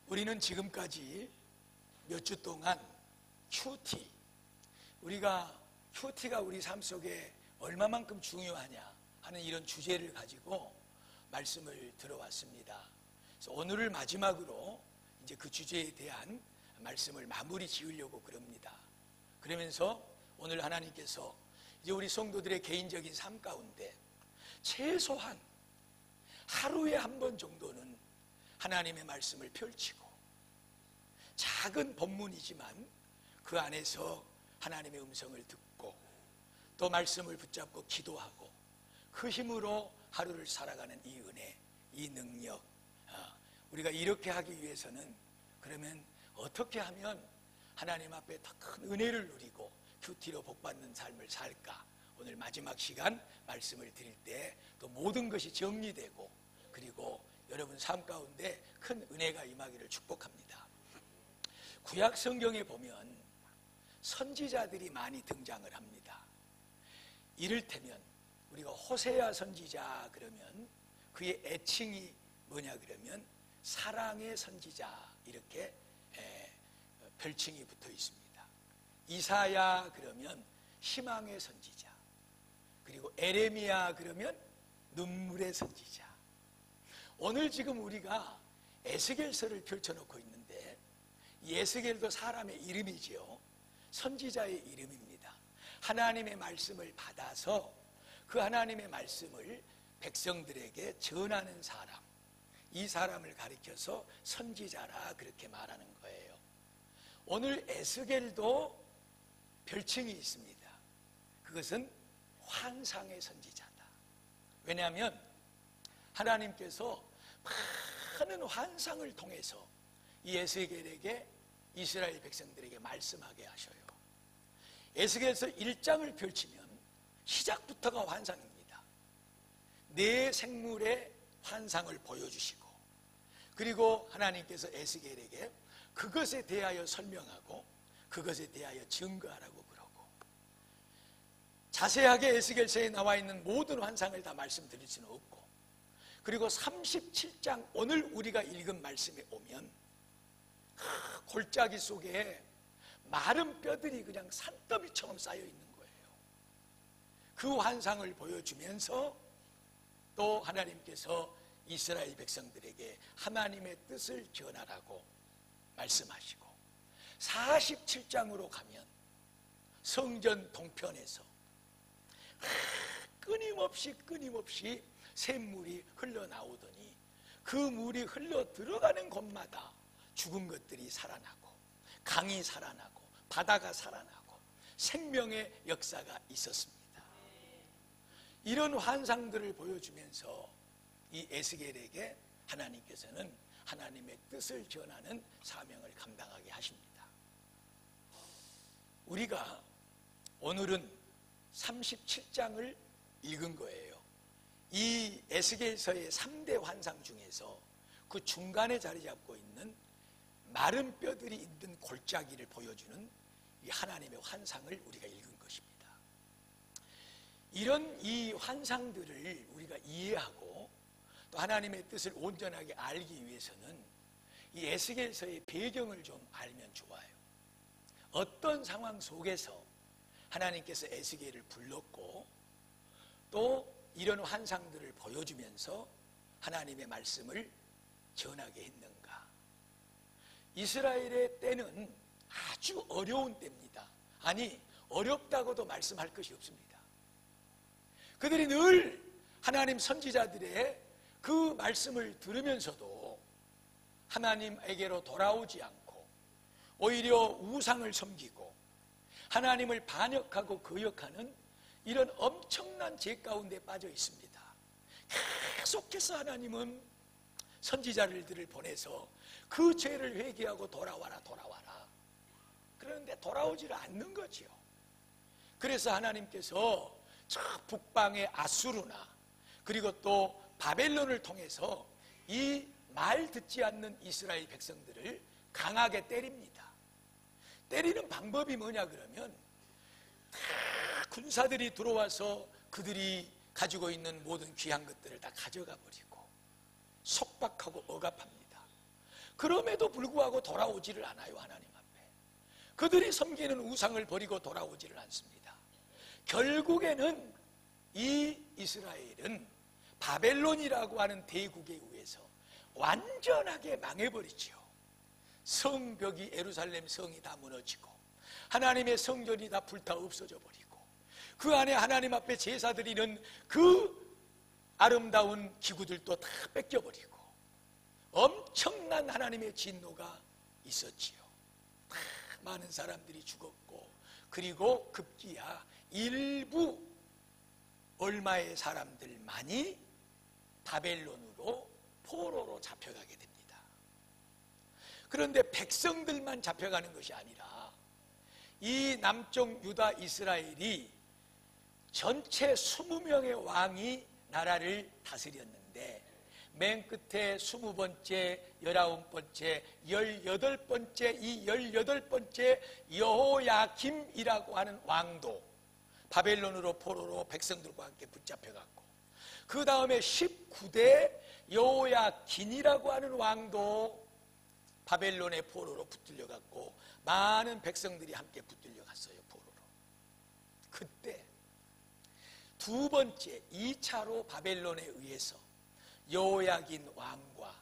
우리는 지금까지 몇 주 동안 큐티, 우리가 큐티가 우리 삶 속에 얼마만큼 중요하냐 하는 이런 주제를 가지고 말씀을 들어왔습니다. 그래서 오늘을 마지막으로 이제 그 주제에 대한 말씀을 마무리 지으려고 그럽니다. 그러면서 오늘 하나님께서 이제 우리 성도들의 개인적인 삶 가운데 최소한 하루에 한 번 정도는 하나님의 말씀을 펼치고, 작은 본문이지만 그 안에서 하나님의 음성을 듣고 또 말씀을 붙잡고 기도하고 그 힘으로 하루를 살아가는 이 은혜, 이 능력, 우리가 이렇게 하기 위해서는 그러면 어떻게 하면 하나님 앞에 더 큰 은혜를 누리고 큐티로 복받는 삶을 살까? 오늘 마지막 시간 말씀을 드릴 때 또 모든 것이 정리되고 그리고 여러분 삶 가운데 큰 은혜가 임하기를 축복합니다. 구약 성경에 보면 선지자들이 많이 등장을 합니다. 이를테면 우리가 호세아 선지자 그러면 그의 애칭이 뭐냐 그러면 사랑의 선지자, 이렇게 별칭이 붙어 있습니다. 이사야 그러면 희망의 선지자, 그리고 에레미야 그러면 눈물의 선지자. 오늘 지금 우리가 에스겔서를 펼쳐놓고 있는데 이 에스겔도 사람의 이름이지요. 선지자의 이름입니다. 하나님의 말씀을 받아서 그 하나님의 말씀을 백성들에게 전하는 사람, 이 사람을 가리켜서 선지자라 그렇게 말하는 거예요. 오늘 에스겔도 별칭이 있습니다. 그것은 환상의 선지자다. 왜냐하면 하나님께서 많은 환상을 통해서 이 에스겔에게, 이스라엘 백성들에게 말씀하게 하셔요. 에스겔서 1장을 펼치면 시작부터가 환상입니다. 네 생물의 환상을 보여주시고, 그리고 하나님께서 에스겔에게 그것에 대하여 설명하고 그것에 대하여 증거하라고 그러고, 자세하게 에스겔서에 나와 있는 모든 환상을 다 말씀드릴 수는 없고, 그리고 37장 오늘 우리가 읽은 말씀에 오면 골짜기 속에 마른 뼈들이 그냥 산더미처럼 쌓여 있는 거예요. 그 환상을 보여주면서 또 하나님께서 이스라엘 백성들에게 하나님의 뜻을 전하라고 말씀하시고, 47장으로 가면 성전 동편에서 끊임없이 샘물이 흘러나오더니 그 물이 흘러 들어가는 곳마다 죽은 것들이 살아나고 강이 살아나고 바다가 살아나고 생명의 역사가 있었습니다. 이런 환상들을 보여주면서 이 에스겔에게 하나님께서는 하나님의 뜻을 전하는 사명을 감당하게 하십니다. 우리가 오늘은 37장을 읽은 거예요. 이 에스겔서의 3대 환상 중에서 그 중간에 자리 잡고 있는 마른 뼈들이 있는 골짜기를 보여주는 이 하나님의 환상을 우리가 읽은 것입니다. 이런 이 환상들을 우리가 이해하고 또 하나님의 뜻을 온전하게 알기 위해서는 이 에스겔서의 배경을 좀 알면 좋아요. 어떤 상황 속에서 하나님께서 에스겔을 불렀고 또 이런 환상들을 보여주면서 하나님의 말씀을 전하게 했는가. 이스라엘의 때는 아주 어려운 때입니다. 아니, 어렵다고도 말씀할 것이 없습니다. 그들이 늘 하나님 선지자들의 그 말씀을 들으면서도 하나님에게로 돌아오지 않고 오히려 우상을 섬기고 하나님을 반역하고 거역하는 이런 엄청난 죄 가운데 빠져 있습니다. 계속해서 하나님은 선지자들을 보내서 그 죄를 회개하고 돌아와라. 그런데 돌아오지를 않는 거지요. 그래서 하나님께서 저 북방의 아수르나 그리고 또 바벨론을 통해서 이 말 듣지 않는 이스라엘 백성들을 강하게 때립니다. 때리는 방법이 뭐냐 그러면 군사들이 들어와서 그들이 가지고 있는 모든 귀한 것들을 다 가져가 버리고 속박하고 억압합니다. 그럼에도 불구하고 돌아오지를 않아요. 하나님 앞에 그들이 섬기는 우상을 버리고 돌아오지를 않습니다. 결국에는 이 이스라엘은 바벨론이라고 하는 대국에 의해서 완전하게 망해버리지요. 성벽이, 예루살렘 성이 다 무너지고 하나님의 성전이 다 불타 없어져 버리고 그 안에 하나님 앞에 제사 드리는 그 아름다운 기구들도 다 뺏겨버리고 엄청난 하나님의 진노가 있었지요. 다 많은 사람들이 죽었고, 그리고 급기야 일부 얼마의 사람들만이 바벨론으로 포로로 잡혀가게 됩니다. 그런데 백성들만 잡혀가는 것이 아니라 이 남쪽 유다 이스라엘이 전체 20명의 왕이 나라를 다스렸는데 맨 끝에 20번째, 19번째, 18번째 이 18번째 여호야김이라고 하는 왕도 바벨론으로 포로로 백성들과 함께 붙잡혀갔고, 그 다음에 19대 여호야긴이라고 하는 왕도 바벨론의 포로로 붙들려갔고 많은 백성들이 함께 붙들려갔어요. 포로로. 그때 두 번째 2차로 바벨론에 의해서 여호야긴 왕과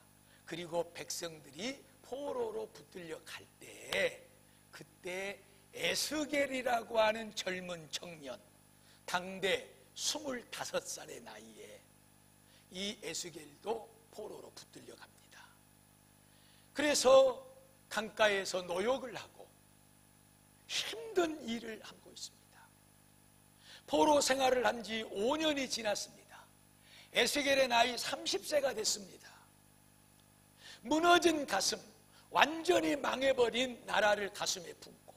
그리고 백성들이 포로로 붙들려 갈 때에, 그때 에스겔이라고 하는 젊은 청년, 당대 25살의 나이에 이 에스겔도 포로로 붙들려 갑니다. 그래서 강가에서 노역을 하고 힘든 일을 하고 있습니다. 포로 생활을 한 지 5년이 지났습니다. 에스겔의 나이 30세가 됐습니다. 무너진 가슴, 완전히 망해버린 나라를 가슴에 품고,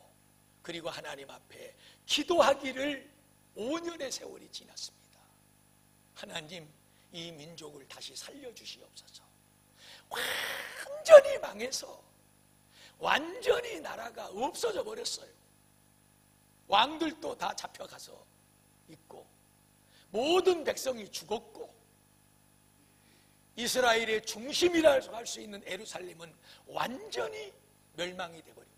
그리고 하나님 앞에 기도하기를 5년의 세월이 지났습니다. 하나님, 이 민족을 다시 살려주시옵소서. 완전히 망해서 완전히 나라가 없어져 버렸어요. 왕들도 다 잡혀가서 있고 모든 백성이 죽었고 이스라엘의 중심이라고 할 수 있는 예루살렘은 완전히 멸망이 되어버리고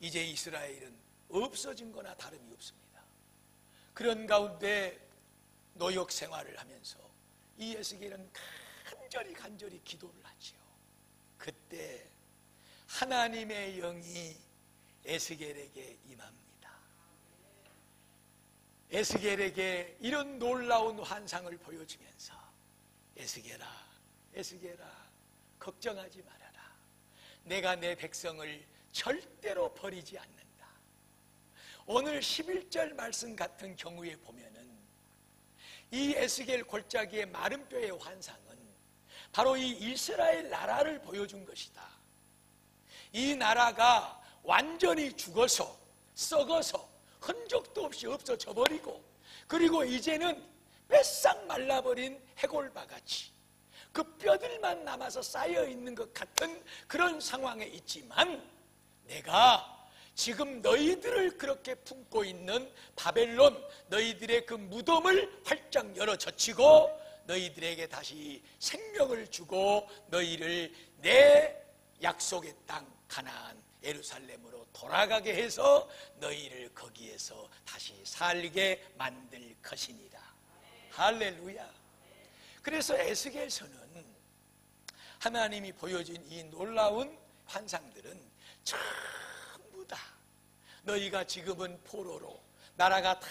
이제 이스라엘은 없어진 거나 다름이 없습니다. 그런 가운데 노역 생활을 하면서 이 에스겔은 간절히 기도를 하지요. 그때 하나님의 영이 에스겔에게 임합니다. 에스겔에게 이런 놀라운 환상을 보여주면서 에스겔아, 걱정하지 말아라. 내가 내 백성을 절대로 버리지 않는다. 오늘 11절 말씀 같은 경우에 보면은 이 에스겔 골짜기의 마른 뼈의 환상은 바로 이 이스라엘 나라를 보여준 것이다. 이 나라가 완전히 죽어서 썩어서 흔적도 없이 없어져 버리고, 그리고 이제는 뺏싹 말라버린 해골바같이 그 뼈들만 남아서 쌓여 있는 것 같은 그런 상황에 있지만, 내가 지금 너희들을 그렇게 품고 있는 바벨론, 너희들의 그 무덤을 활짝 열어 젖히고 너희들에게 다시 생명을 주고 너희를 내 약속의 땅 가나안 예루살렘으로 돌아가게 해서 너희를 거기에서 다시 살게 만들 것이니라. 할렐루야. 그래서 에스겔서는 하나님이 보여준 이 놀라운 환상들은 전부 다 너희가 지금은 포로로 나라가 다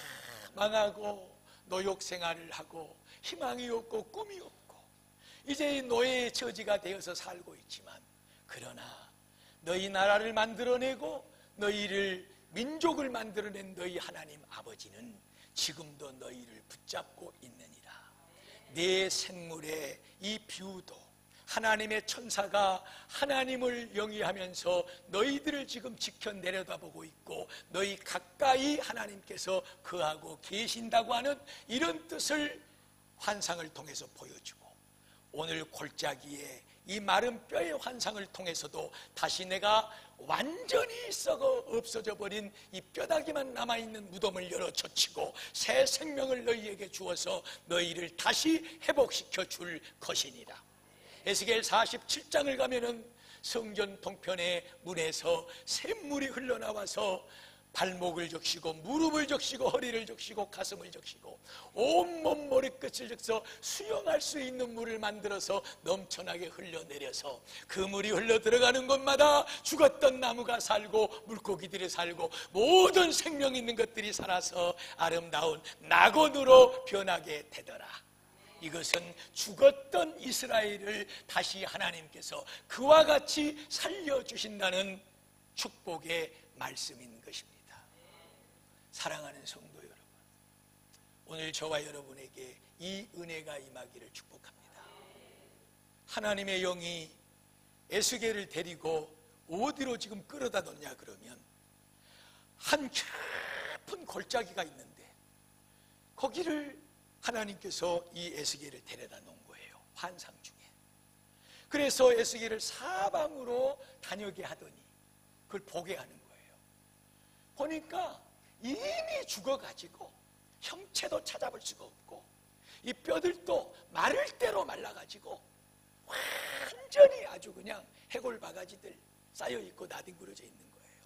망하고 노역 생활을 하고 희망이 없고 꿈이 없고 이제 이 노예의 처지가 되어서 살고 있지만, 그러나 너희 나라를 만들어내고 너희를 민족을 만들어낸 너희 하나님 아버지는 지금도 너희를 붙잡고 있느니라. 내 생물의 이 비유도 하나님의 천사가 하나님을 영위하면서 너희들을 지금 지켜 내려다보고 있고 너희 가까이 하나님께서 거하고 계신다고 하는 이런 뜻을 환상을 통해서 보여주고, 오늘 골짜기에 이 마른 뼈의 환상을 통해서도 다시 내가 완전히 썩어 없어져 버린 이 뼈다귀만 남아있는 무덤을 열어 젖히고 새 생명을 너희에게 주어서 너희를 다시 회복시켜 줄 것이니라. 에스겔 47장을 가면은 성전 동편의 문에서 샘물이 흘러나와서 발목을 적시고 무릎을 적시고 허리를 적시고 가슴을 적시고 온몸 머리끝을 적셔 수영할 수 있는 물을 만들어서 넘쳐나게 흘러내려서 그 물이 흘러 들어가는 곳마다 죽었던 나무가 살고 물고기들이 살고 모든 생명 있는 것들이 살아서 아름다운 낙원으로 변하게 되더라. 이것은 죽었던 이스라엘을 다시 하나님께서 그와 같이 살려주신다는 축복의 말씀인 것입니다. 사랑하는 성도 여러분, 오늘 저와 여러분에게 이 은혜가 임하기를 축복합니다. 하나님의 영이 에스겔을 데리고 어디로 지금 끌어다 놓냐 그러면 한 깊은 골짜기가 있는데 거기를 하나님께서 이 에스겔을 데려다 놓은 거예요. 환상 중에. 그래서 에스겔을 사방으로 다니게 하더니 그걸 보게 하는 거예요. 보니까 이미 죽어가지고 형체도 찾아볼 수가 없고 이 뼈들도 마를 대로 말라가지고 완전히 아주 그냥 해골 바가지들 쌓여있고 나뒹굴어져 있는 거예요.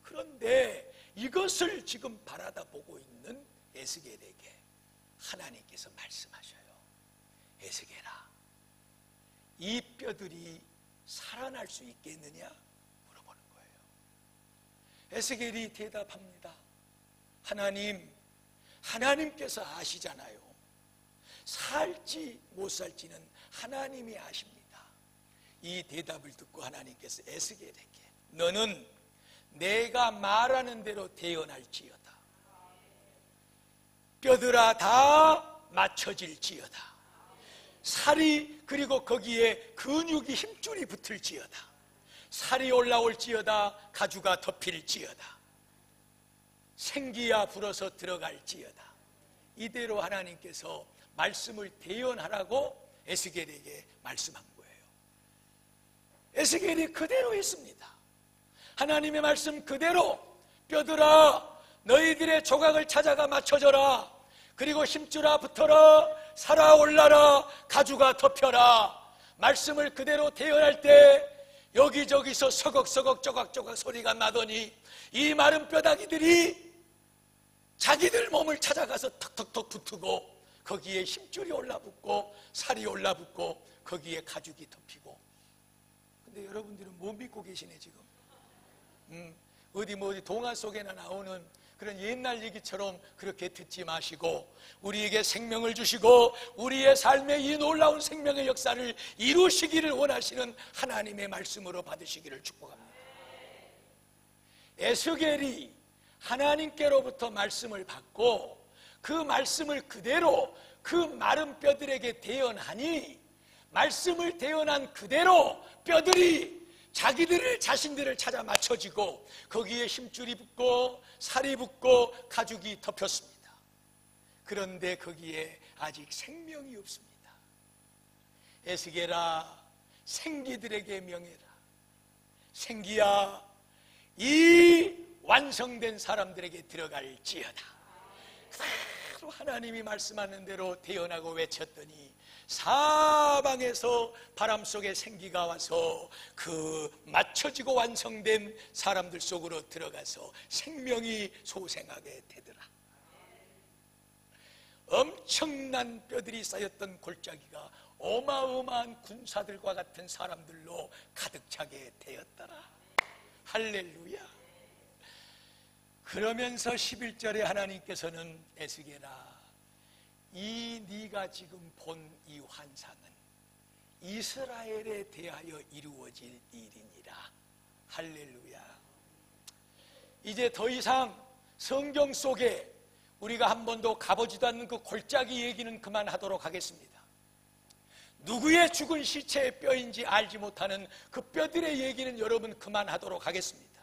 그런데 이것을 지금 바라다 보고 있는 에스겔에게 하나님께서 말씀하셔요. 에스겔아, 이 뼈들이 살아날 수 있겠느냐 물어보는 거예요. 에스겔이 대답합니다. 하나님께서 아시잖아요. 살지 못 살지는 하나님이 아십니다. 이 대답을 듣고 하나님께서 에스겔에게 너는 내가 말하는 대로 대언할지어다. 뼈들아 다 맞춰질지어다. 살이 그리고 거기에 근육이 힘줄이 붙을지어다. 살이 올라올지어다. 가죽아 덮일지어다. 생기야 불어서 들어갈지어다. 이대로 하나님께서 말씀을 대언하라고 에스겔에게 말씀한 거예요. 에스겔이 그대로 했습니다. 하나님의 말씀 그대로 뼈들아 너희들의 조각을 찾아가 맞춰져라. 그리고 힘줄아 붙어라. 살아 올라라. 가죽아 덮여라. 말씀을 그대로 대언할 때 여기저기서 서걱서걱 조각조각 소리가 나더니 이 마른 뼈다귀들이 자기들 몸을 찾아가서 턱턱턱 붙고 거기에 힘줄이 올라붙고 살이 올라붙고 거기에 가죽이 덮이고. 근데 여러분들은 못 믿고 계시네 지금. 어디 동화 속에나 나오는 그런 옛날 얘기처럼 그렇게 듣지 마시고 우리에게 생명을 주시고 우리의 삶의 이 놀라운 생명의 역사를 이루시기를 원하시는 하나님의 말씀으로 받으시기를 축복합니다. 에스겔이 하나님께로부터 말씀을 받고 그 말씀을 그대로 그 마른 뼈들에게 대언하니 말씀을 대언한 그대로 뼈들이 자신들을 찾아 맞춰지고 거기에 힘줄이 붙고 살이 붙고 가죽이 덮였습니다. 그런데 거기에 아직 생명이 없습니다. 에스겔아 생기들에게 명해라. 생기야 이 완성된 사람들에게 들어갈지어다. 그대로 하나님이 말씀하는 대로 대언하고 외쳤더니 사방에서 바람 속에 생기가 와서 그 맞춰지고 완성된 사람들 속으로 들어가서 생명이 소생하게 되더라. 엄청난 뼈들이 쌓였던 골짜기가 어마어마한 군사들과 같은 사람들로 가득 차게 되었더라. 할렐루야. 그러면서 11절에 하나님께서는 에스겔아 이 네가 지금 본 이 환상은 이스라엘에 대하여 이루어질 일이니라. 할렐루야. 이제 더 이상 성경 속에 우리가 한 번도 가보지도 않는 그 골짜기 얘기는 그만하도록 하겠습니다. 누구의 죽은 시체의 뼈인지 알지 못하는 그 뼈들의 얘기는 여러분 그만하도록 하겠습니다.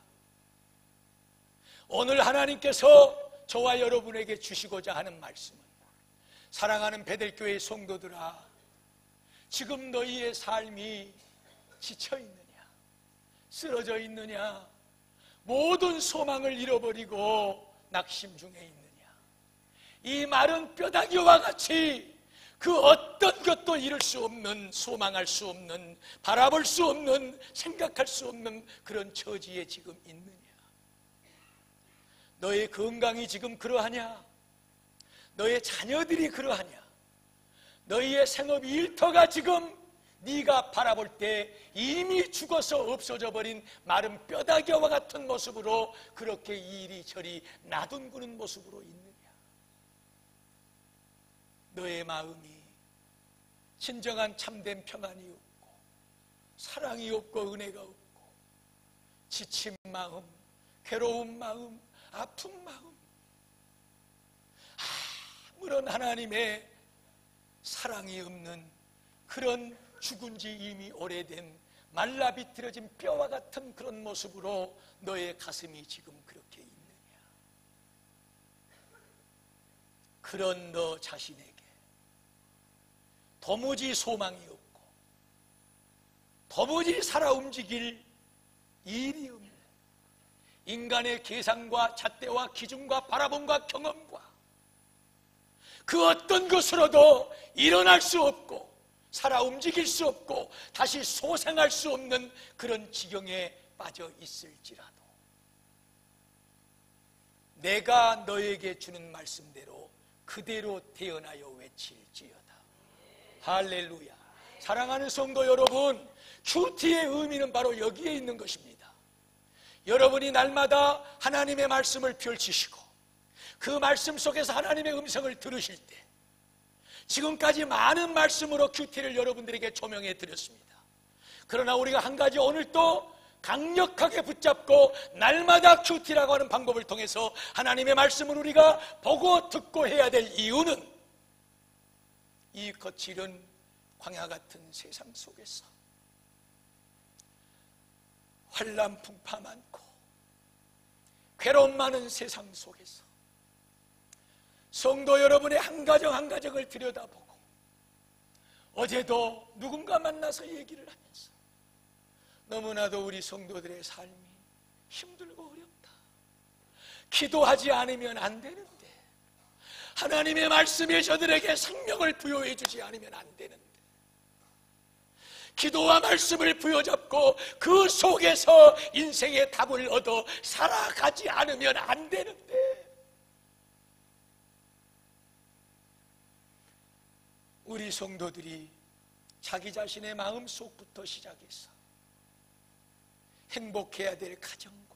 오늘 하나님께서 저와 여러분에게 주시고자 하는 말씀은 사랑하는 베델교회 성도들아, 지금 너희의 삶이 지쳐 있느냐, 쓰러져 있느냐, 모든 소망을 잃어버리고 낙심 중에 있느냐, 이 마른 뼈다귀와 같이 그 어떤 것도 이룰 수 없는, 소망할 수 없는, 바라볼 수 없는, 생각할 수 없는 그런 처지에 지금 있느냐? 너의 건강이 지금 그러하냐? 너의 자녀들이 그러하냐? 너희의 생업 일터가 지금 네가 바라볼 때 이미 죽어서 없어져 버린 마른 뼈다귀와 같은 모습으로 그렇게 이리저리 나둔구는 모습으로 있느냐? 너의 마음이 진정한 참된 평안이 없고 사랑이 없고 은혜가 없고 지친 마음, 괴로운 마음, 아픈 마음, 아무런 하나님의 사랑이 없는 그런 죽은 지 이미 오래된 말라 비틀어진 뼈와 같은 그런 모습으로 너의 가슴이 지금 그렇게 있느냐? 그런 너 자신에게 도무지 소망이 없고 도무지 살아 움직일 일이 없는 인간의 계산과 잣대와 기준과 바라봄과 경험과 그 어떤 것으로도 일어날 수 없고 살아 움직일 수 없고 다시 소생할 수 없는 그런 지경에 빠져 있을지라도 내가 너에게 주는 말씀대로 그대로 태어나여 외칠지어다. 할렐루야. 사랑하는 성도 여러분, 큐티의 의미는 바로 여기에 있는 것입니다. 여러분이 날마다 하나님의 말씀을 펼치시고 그 말씀 속에서 하나님의 음성을 들으실 때 지금까지 많은 말씀으로 큐티를 여러분들에게 조명해 드렸습니다. 그러나 우리가 한 가지 오늘 또 강력하게 붙잡고 날마다 큐티라고 하는 방법을 통해서 하나님의 말씀을 우리가 보고 듣고 해야 될 이유는 이 거칠은 광야 같은 세상 속에서 환난 풍파 많고 괴로움 많은 세상 속에서 성도 여러분의 한 가정 한 가정을 들여다보고 어제도 누군가 만나서 얘기를 하면서 너무나도 우리 성도들의 삶이 힘들고 어렵다. 기도하지 않으면 안 되는데 하나님의 말씀이 저들에게 생명을 부여해 주지 않으면 안 되는데 기도와 말씀을 부여잡고 그 속에서 인생의 답을 얻어 살아가지 않으면 안 되는데 우리 성도들이 자기 자신의 마음속부터 시작해서 행복해야 될 가정과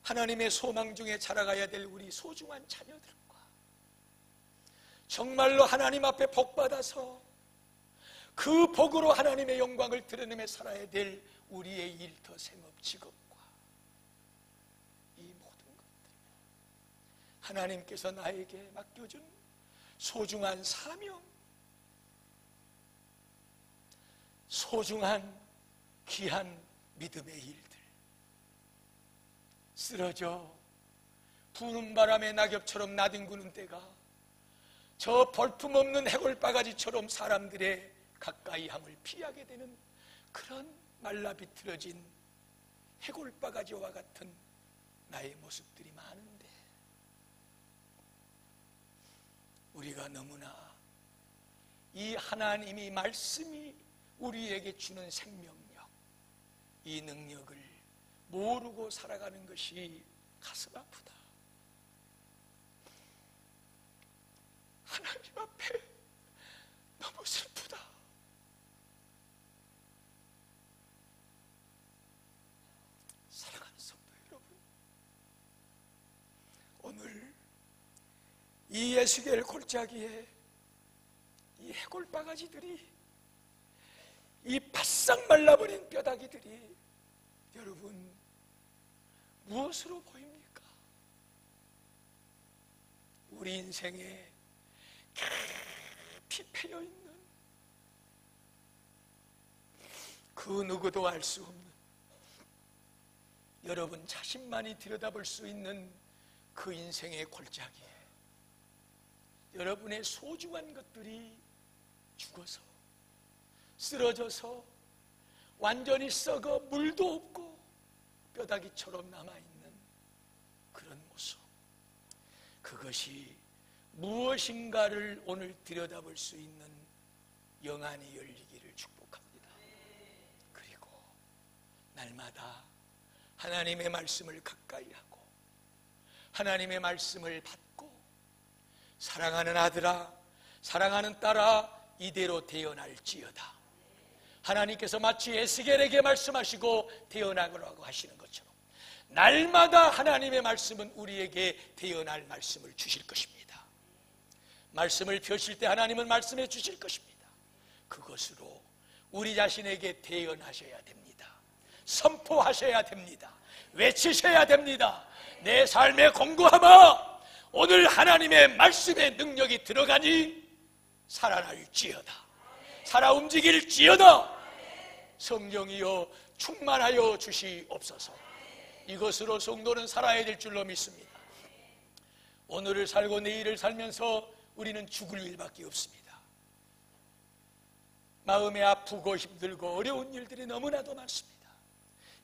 하나님의 소망 중에 자라가야 될 우리 소중한 자녀들과 정말로 하나님 앞에 복받아서 그 복으로 하나님의 영광을 드러내며 살아야 될 우리의 일터, 생업, 직업과 이 모든 것들 하나님께서 나에게 맡겨준 소중한 사명, 소중한 귀한 믿음의 일들 쓰러져 부는 바람에 낙엽처럼 나뒹구는 때가 저 볼품없는 해골바가지처럼 사람들의 가까이 함을 피하게 되는 그런 말라 비틀어진 해골바가지와 같은 나의 모습들이 많은데 우리가 너무나 이 하나님이 말씀이 우리에게 주는 생명력, 이 능력을 모르고 살아가는 것이 가슴 아프다. 하나님 앞에 너무 슬프다. 사랑하는 성도 여러분, 오늘 이 에스겔 골짜기에 이 해골바가지들이 이 바싹 말라버린 뼈다귀들이 여러분 무엇으로 보입니까? 우리 인생에 깊이 패여있는 그 누구도 알 수 없는 여러분 자신만이 들여다볼 수 있는 그 인생의 골짜기에 여러분의 소중한 것들이 죽어서 쓰러져서 완전히 썩어 물도 없고 뼈다귀처럼 남아있는 그런 모습, 그것이 무엇인가를 오늘 들여다볼 수 있는 영안이 열리기를 축복합니다. 그리고 날마다 하나님의 말씀을 가까이 하고 하나님의 말씀을 받고 사랑하는 아들아, 사랑하는 딸아, 이대로 태어날지어다. 하나님께서 마치 에스겔에게 말씀하시고 태어나라고 하시는 것처럼 날마다 하나님의 말씀은 우리에게 태어날 말씀을 주실 것입니다. 말씀을 펴실 때 하나님은 말씀해 주실 것입니다. 그것으로 우리 자신에게 태어나셔야 됩니다. 선포하셔야 됩니다. 외치셔야 됩니다. 내 삶에 공고하마 오늘 하나님의 말씀의 능력이 들어가니 살아날지어다. 살아 움직일지어다. 성령이여 충만하여 주시옵소서. 이것으로 성도는 살아야 될 줄로 믿습니다. 오늘을 살고 내일을 살면서 우리는 죽을 일밖에 없습니다. 마음이 아프고 힘들고 어려운 일들이 너무나도 많습니다.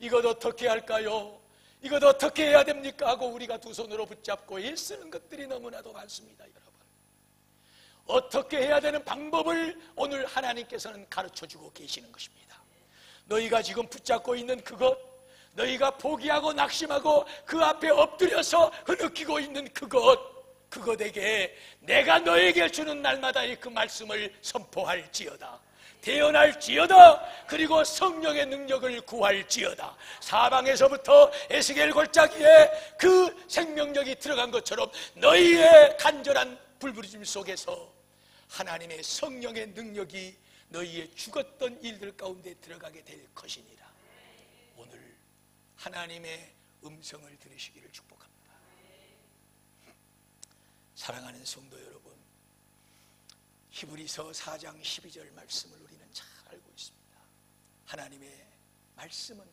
이것 어떻게 할까요? 이것 어떻게 해야 됩니까? 하고 우리가 두 손으로 붙잡고 애쓰는 것들이 너무나도 많습니다. 여러분, 어떻게 해야 되는 방법을 오늘 하나님께서는 가르쳐주고 계시는 것입니다. 너희가 지금 붙잡고 있는 그것, 너희가 포기하고 낙심하고 그 앞에 엎드려서 흐느끼고 있는 그것에게 내가 너에게 주는 날마다의 그 말씀을 선포할지어다. 태어날지어다. 그리고 성령의 능력을 구할지어다. 사방에서부터 에스겔 골짜기에 그 생명력이 들어간 것처럼 너희의 간절한 불부르심 속에서 하나님의 성령의 능력이 너희의 죽었던 일들 가운데 들어가게 될 것이니라. 오늘 하나님의 음성을 들으시기를 축복합니다. 사랑하는 성도 여러분, 히브리서 4장 12절 말씀을 우리는 잘 알고 있습니다. 하나님의 말씀은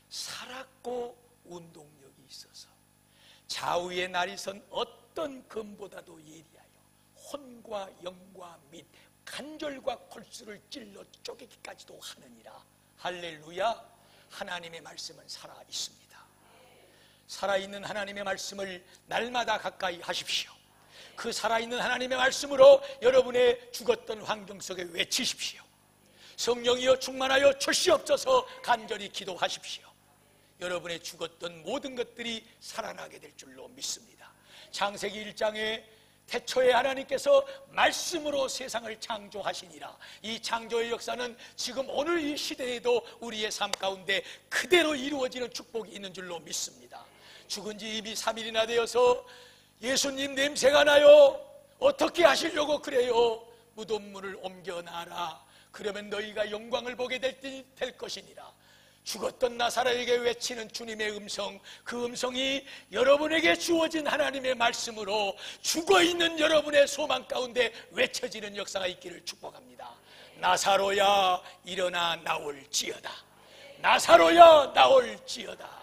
살았고 운동력이 있어서 좌우의 날이 선 어떤 검보다도 예리하여 혼과 영과 및 간절과 골수를 찔러 쪼개기까지도 하느니라. 할렐루야. 하나님의 말씀은 살아 있습니다. 살아있는 하나님의 말씀을 날마다 가까이 하십시오. 그 살아있는 하나님의 말씀으로 여러분의 죽었던 환경 속에 외치십시오. 성령이여 충만하여 주시옵소서 간절히 기도하십시오. 여러분의 죽었던 모든 것들이 살아나게 될 줄로 믿습니다. 창세기 1장에 태초에 하나님께서 말씀으로 세상을 창조하시니라. 이 창조의 역사는 지금 오늘 이 시대에도 우리의 삶 가운데 그대로 이루어지는 축복이 있는 줄로 믿습니다. 죽은 지 이미 3일이나 되어서 예수님 냄새가 나요. 어떻게 하시려고 그래요? 무덤문을 옮겨놔라. 그러면 너희가 영광을 보게 될 것이니라. 죽었던 나사로에게 외치는 주님의 음성, 그 음성이 여러분에게 주어진 하나님의 말씀으로 죽어있는 여러분의 소망 가운데 외쳐지는 역사가 있기를 축복합니다. 나사로야 일어나 나올지어다. 나사로야 나올지어다.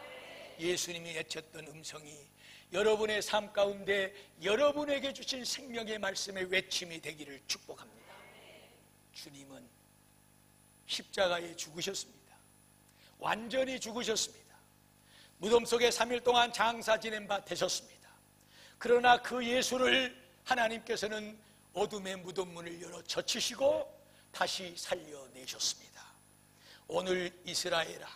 예수님이 외쳤던 음성이 여러분의 삶 가운데 여러분에게 주신 생명의 말씀의 외침이 되기를 축복합니다. 주님은 십자가에 죽으셨습니다. 완전히 죽으셨습니다. 무덤 속에 3일 동안 장사 지낸 바 되셨습니다. 그러나 그 예수를 하나님께서는 어둠의 무덤문을 열어 젖히시고 다시 살려내셨습니다. 오늘 이스라엘아,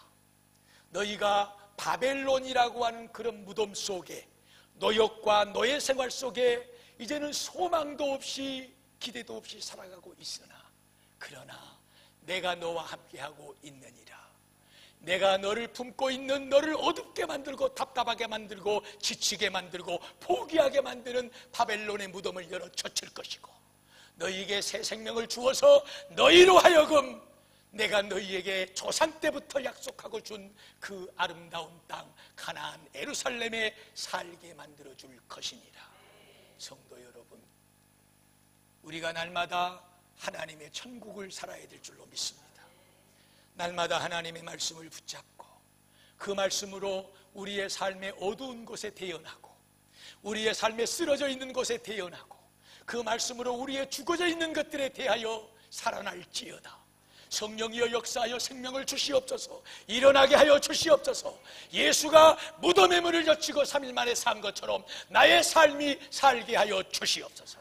너희가 바벨론이라고 하는 그런 무덤 속에 노역과 노예 생활 속에 이제는 소망도 없이 기대도 없이 살아가고 있으나 그러나 내가 너와 함께하고 있느니라. 내가 너를 품고 있는 너를 어둡게 만들고 답답하게 만들고 지치게 만들고 포기하게 만드는 바벨론의 무덤을 열어 젖힐 것이고 너희에게 새 생명을 주어서 너희로 하여금 내가 너희에게 조상 때부터 약속하고 준 그 아름다운 땅 가나안 예루살렘에 살게 만들어줄 것이니라. 성도 여러분, 우리가 날마다 하나님의 천국을 살아야 될 줄로 믿습니다. 날마다 하나님의 말씀을 붙잡고 그 말씀으로 우리의 삶의 어두운 곳에 태어나고 우리의 삶에 쓰러져 있는 곳에 태어나고 그 말씀으로 우리의 죽어져 있는 것들에 대하여 살아날지어다. 성령이여 역사하여 생명을 주시옵소서. 일어나게 하여 주시옵소서. 예수가 무덤의 문을 여치고 3일 만에 산 것처럼 나의 삶이 살게 하여 주시옵소서.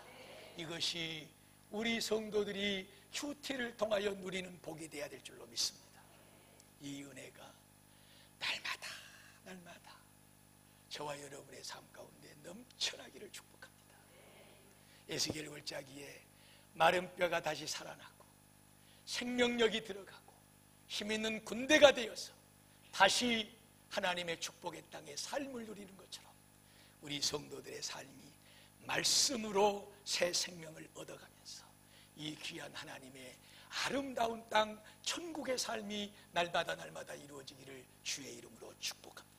이것이 우리 성도들이 휴티를 통하여 누리는 복이 되어야 될 줄로 믿습니다. 이 은혜가 날마다 저와 여러분의 삶 가운데 넘쳐나기를 축복합니다. 에스겔 골짜기에 마른 뼈가 다시 살아나고 생명력이 들어가고 힘있는 군대가 되어서 다시 하나님의 축복의 땅에 삶을 누리는 것처럼 우리 성도들의 삶이 말씀으로 새 생명을 얻어가면서 이 귀한 하나님의 아름다운 땅 천국의 삶이 날마다 이루어지기를 주의 이름으로 축복합니다.